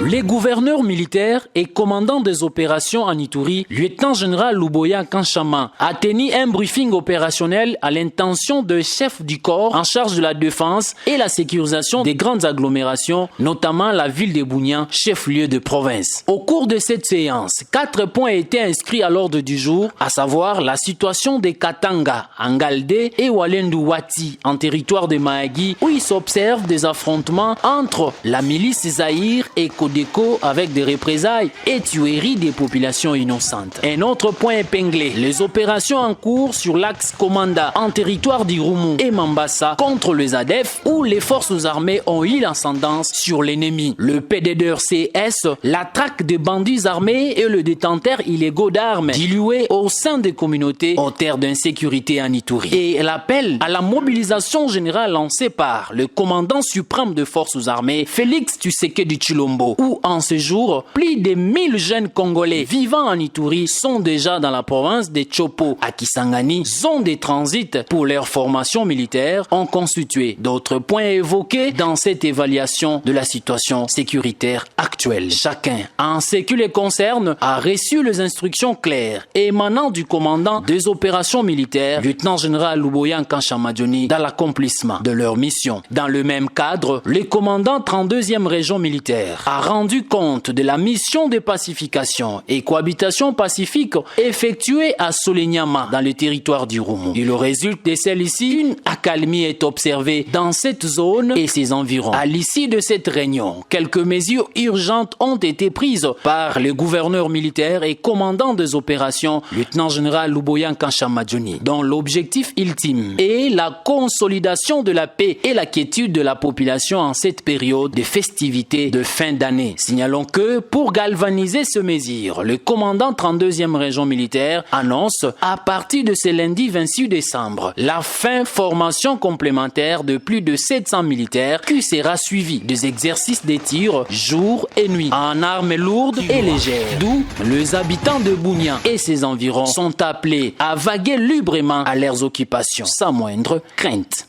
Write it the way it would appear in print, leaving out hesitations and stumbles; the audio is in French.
Les gouverneurs militaires et commandants des opérations en Ituri, lieutenant-général Luboya Kanchama, a tenu un briefing opérationnel à l'intention de chefs du corps en charge de la défense et la sécurisation des grandes agglomérations, notamment la ville de Bunia, chef-lieu de province. Au cours de cette séance, 4 points étaient inscrits à l'ordre du jour, à savoir la situation des Katanga, Angaldé et Walendu Wati, en territoire de Mahagi, où il s'observe des affrontements entre la milice Zahir et Kodeko avec des représailles et tueries des populations innocentes. Un autre point épinglé, les opérations en cours sur l'axe Komanda en territoire d'Irumu et Mambasa contre les ADF où les forces armées ont eu l'ascendance sur l'ennemi. Le PDDRCS, la traque de bandits armés et le détenteur illégaux d'armes dilués au sein des communautés aux terres d'insécurité en Ituri. Et l'appel à la mobilisation générale lancé par le commandant suprême de forces armées, Félix Tshisekedi Tshilombo, où en ce jour, plus de 1000 jeunes Congolais vivant en Ituri sont déjà dans la province de Chopo à Kisangani, zone de transit pour leur formation militaire, ont constitué d'autres points évoqués dans cette évaluation de la situation sécuritaire actuelle. Chacun, en ce qui les concerne, a reçu les instructions claires émanant du commandant des opérations militaires, lieutenant-général Luboya Kanchama dans l'accomplissement de leur mission. Dans le même cadre, le commandant 32e région militaire a rendu compte de la mission de pacification et cohabitation pacifique effectuée à Solenyama dans le territoire d'Irumu. Il résulte de celle-ci, une accalmie est observée dans cette zone et ses environs. À l'issue de cette réunion, quelques mesures urgentes ont été prises par le gouverneur militaire et commandant des opérations, lieutenant-général Luboya Kanchama, dont l'objectif ultime est la consolidation de la paix et la quiétude de la population en cette période de festivités de fin d'année. Signalons que, pour galvaniser ce mesure, le commandant 32e région militaire annonce, à partir de ce lundi 26 décembre, la formation complémentaire de plus de 700 militaires qui sera suivie des exercices de tir jour et nuit en armes lourdes et légères. D'où les habitants de Bunia et ses environs sont appelés à vaguer librement à leurs occupations sans moindre crainte.